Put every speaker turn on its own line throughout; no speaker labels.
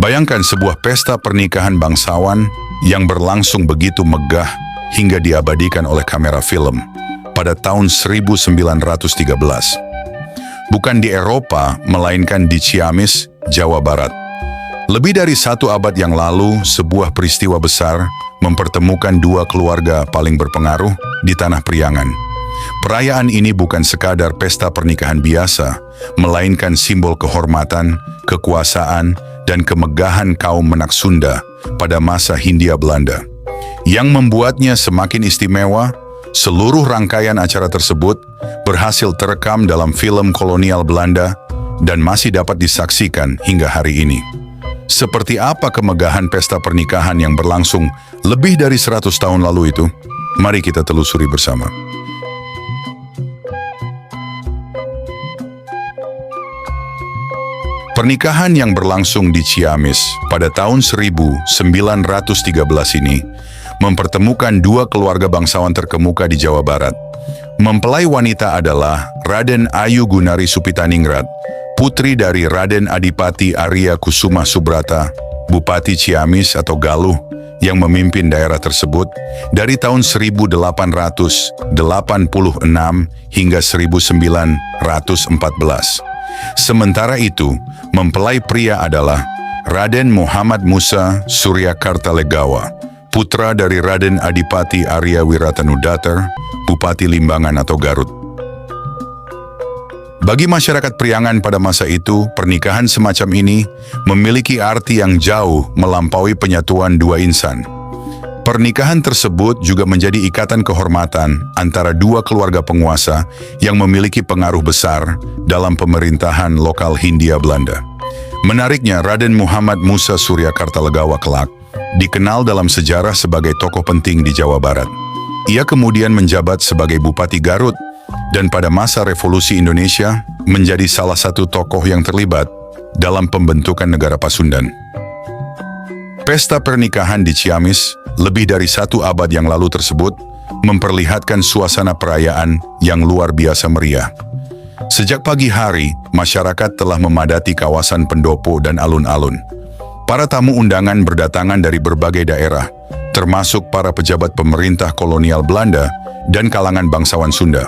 Bayangkan sebuah pesta pernikahan bangsawan yang berlangsung begitu megah hingga diabadikan oleh kamera film pada tahun 1913. Bukan di Eropa, melainkan di Ciamis, Jawa Barat. Lebih dari 1 abad yang lalu, sebuah peristiwa besar mempertemukan 2 keluarga paling berpengaruh di Tanah Priangan. Perayaan ini bukan sekadar pesta pernikahan biasa, melainkan simbol kehormatan, kekuasaan, dan kemegahan kaum Menak Sunda pada masa Hindia Belanda. Yang membuatnya semakin istimewa, seluruh rangkaian acara tersebut berhasil terekam dalam film kolonial Belanda dan masih dapat disaksikan hingga hari ini. Seperti apa kemegahan pesta pernikahan yang berlangsung lebih dari 100 tahun lalu itu? Mari kita telusuri bersama. Pernikahan yang berlangsung di Ciamis pada tahun 1913 ini mempertemukan 2 keluarga bangsawan terkemuka di Jawa Barat. Mempelai wanita adalah Raden Ayu Gunari Supitaningrat, putri dari Raden Adipati Arya Kusuma Subrata, Bupati Ciamis atau Galuh, yang memimpin daerah tersebut dari tahun 1886 hingga 1914. Sementara itu, mempelai pria adalah Raden Muhammad Musa Surya Kartalegawa, putra dari Raden Adipati Arya Wiratanudatar, Bupati Limbangan atau Garut. Bagi masyarakat Priangan pada masa itu, pernikahan semacam ini memiliki arti yang jauh melampaui penyatuan 2 insan. Pernikahan tersebut juga menjadi ikatan kehormatan antara 2 keluarga penguasa yang memiliki pengaruh besar dalam pemerintahan lokal Hindia Belanda. Menariknya, Raden Muhammad Musa Surya Kartalegawa kelak dikenal dalam sejarah sebagai tokoh penting di Jawa Barat. Ia kemudian menjabat sebagai Bupati Garut dan pada masa Revolusi Indonesia menjadi salah satu tokoh yang terlibat dalam pembentukan negara Pasundan. Pesta pernikahan di Ciamis lebih dari 1 abad yang lalu tersebut memperlihatkan suasana perayaan yang luar biasa meriah. Sejak pagi hari, masyarakat telah memadati kawasan pendopo dan alun-alun. Para tamu undangan berdatangan dari berbagai daerah, termasuk para pejabat pemerintah kolonial Belanda dan kalangan bangsawan Sunda.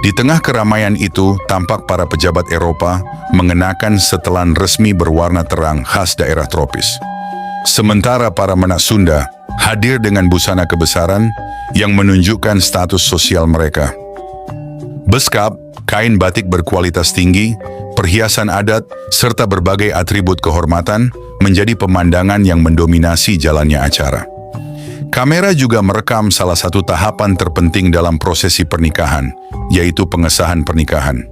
Di tengah keramaian itu, tampak para pejabat Eropa mengenakan setelan resmi berwarna terang khas daerah tropis. Sementara para Menak Sunda hadir dengan busana kebesaran yang menunjukkan status sosial mereka. Beskap, kain batik berkualitas tinggi, perhiasan adat, serta berbagai atribut kehormatan menjadi pemandangan yang mendominasi jalannya acara. Kamera juga merekam salah satu tahapan terpenting dalam prosesi pernikahan, yaitu pengesahan pernikahan.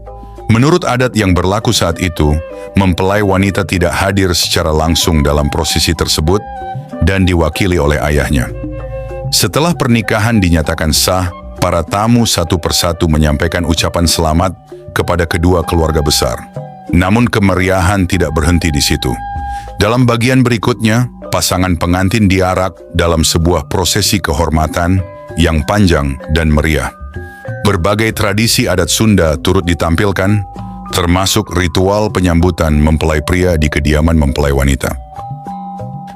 Menurut adat yang berlaku saat itu, mempelai wanita tidak hadir secara langsung dalam prosesi tersebut dan diwakili oleh ayahnya. Setelah pernikahan dinyatakan sah, para tamu satu persatu menyampaikan ucapan selamat kepada kedua keluarga besar. Namun kemeriahan tidak berhenti di situ. Dalam bagian berikutnya, pasangan pengantin diarak dalam sebuah prosesi kehormatan yang panjang dan meriah. Berbagai tradisi adat Sunda turut ditampilkan, termasuk ritual penyambutan mempelai pria di kediaman mempelai wanita.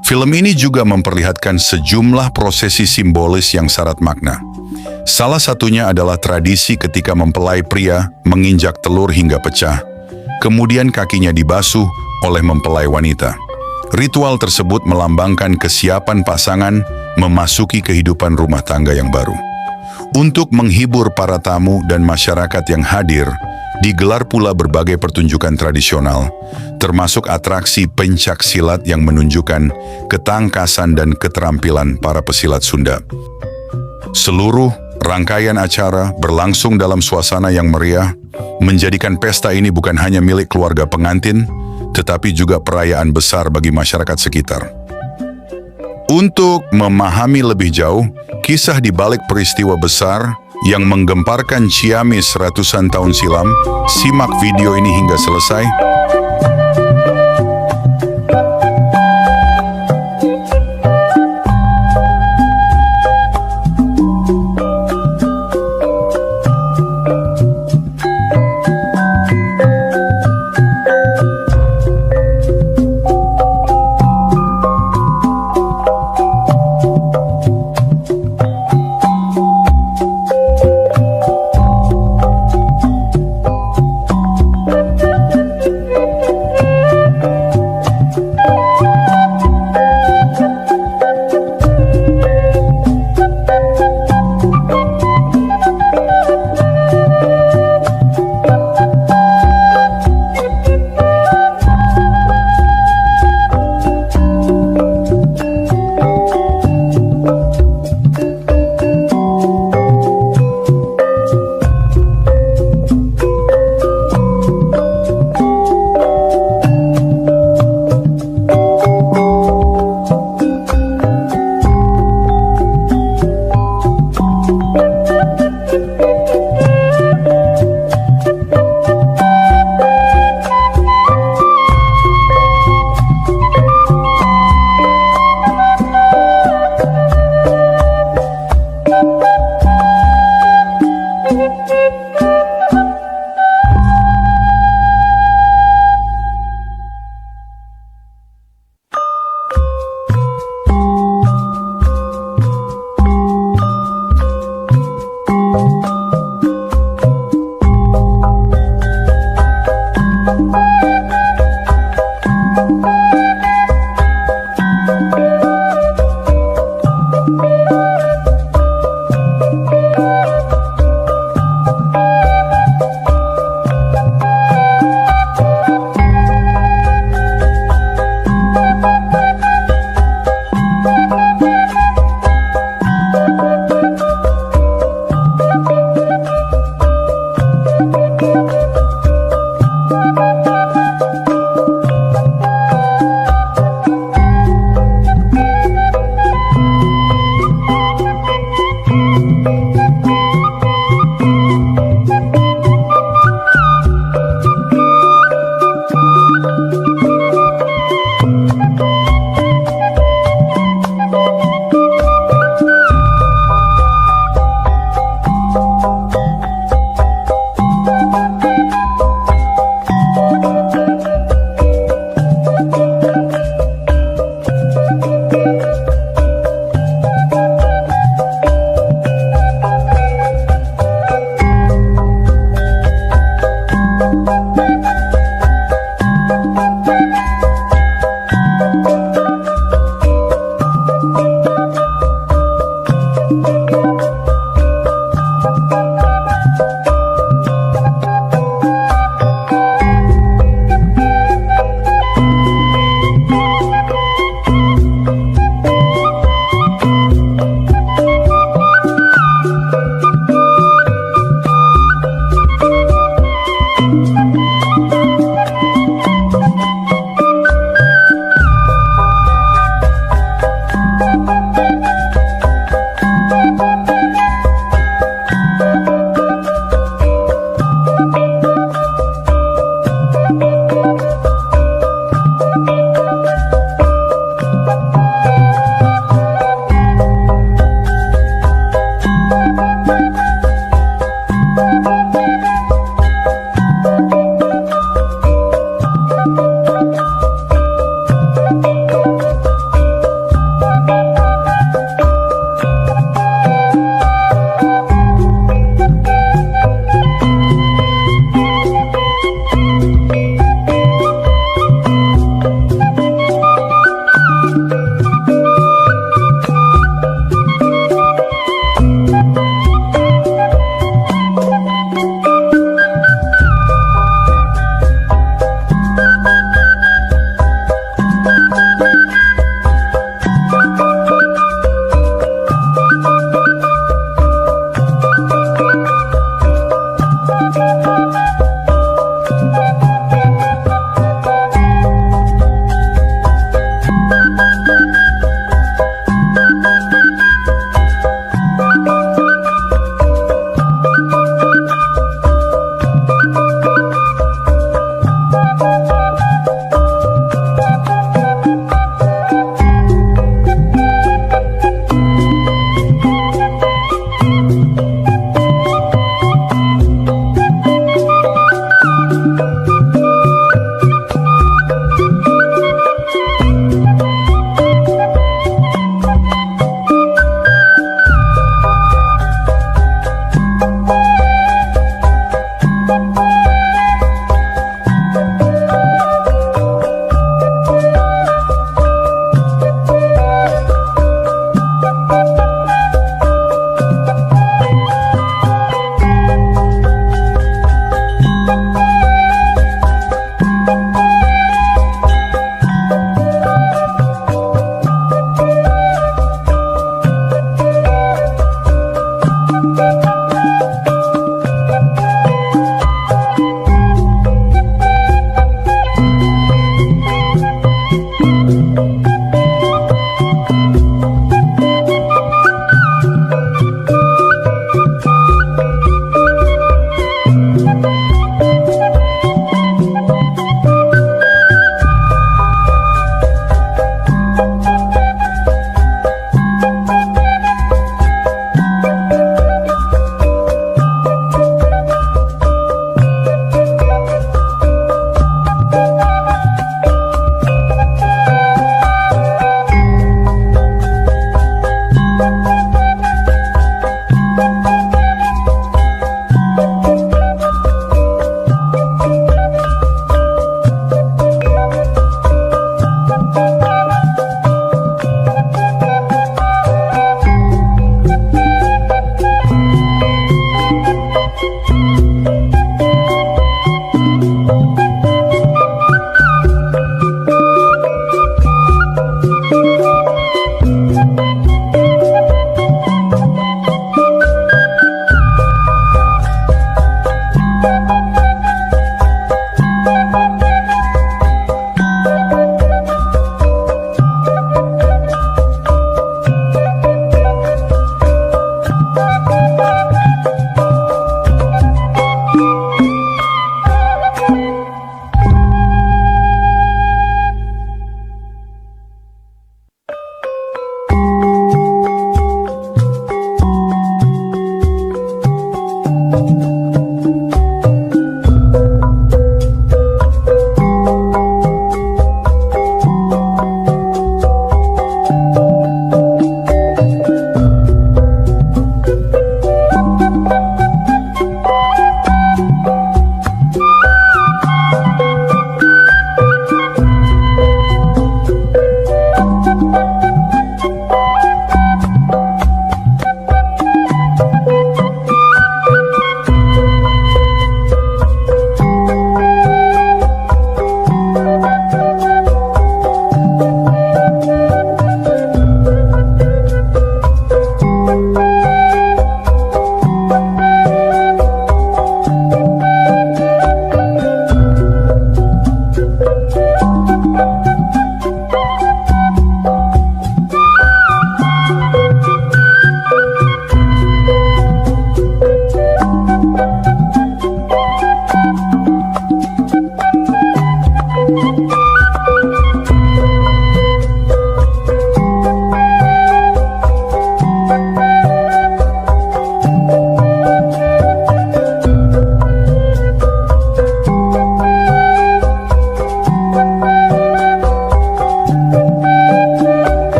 Film ini juga memperlihatkan sejumlah prosesi simbolis yang syarat makna. Salah satunya adalah tradisi ketika mempelai pria menginjak telur hingga pecah, kemudian kakinya dibasuh oleh mempelai wanita. Ritual tersebut melambangkan kesiapan pasangan memasuki kehidupan rumah tangga yang baru. Untuk menghibur para tamu dan masyarakat yang hadir, digelar pula berbagai pertunjukan tradisional, termasuk atraksi pencak silat yang menunjukkan ketangkasan dan keterampilan para pesilat Sunda. Seluruh rangkaian acara berlangsung dalam suasana yang meriah, menjadikan pesta ini bukan hanya milik keluarga pengantin, tetapi juga perayaan besar bagi masyarakat sekitar. Untuk memahami lebih jauh kisah di balik peristiwa besar yang menggemparkan Ciamis ratusan tahun silam, simak video ini hingga selesai.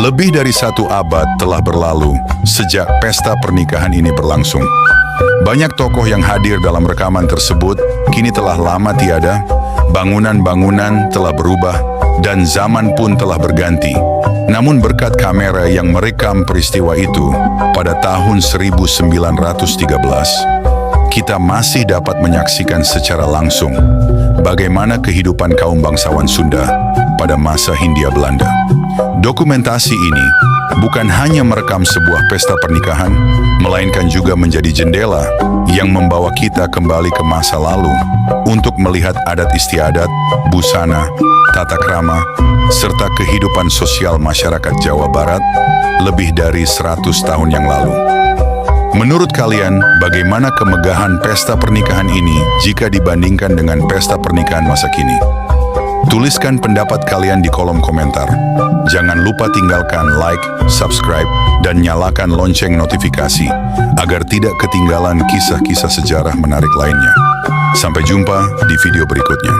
Lebih dari 1 abad telah berlalu sejak pesta pernikahan ini berlangsung. Banyak tokoh yang hadir dalam rekaman tersebut kini telah lama tiada, bangunan-bangunan telah berubah, dan zaman pun telah berganti. Namun berkat kamera yang merekam peristiwa itu pada tahun 1913, kita masih dapat menyaksikan secara langsung bagaimana kehidupan kaum bangsawan Sunda pada masa Hindia Belanda. Dokumentasi ini bukan hanya merekam sebuah pesta pernikahan, melainkan juga menjadi jendela yang membawa kita kembali ke masa lalu untuk melihat adat istiadat, busana, tata krama, serta kehidupan sosial masyarakat Jawa Barat lebih dari 100 tahun yang lalu. Menurut kalian, bagaimana kemegahan pesta pernikahan ini jika dibandingkan dengan pesta pernikahan masa kini? Tuliskan pendapat kalian di kolom komentar. Jangan lupa tinggalkan like, subscribe, dan nyalakan lonceng notifikasi agar tidak ketinggalan kisah-kisah sejarah menarik lainnya. Sampai jumpa di video berikutnya.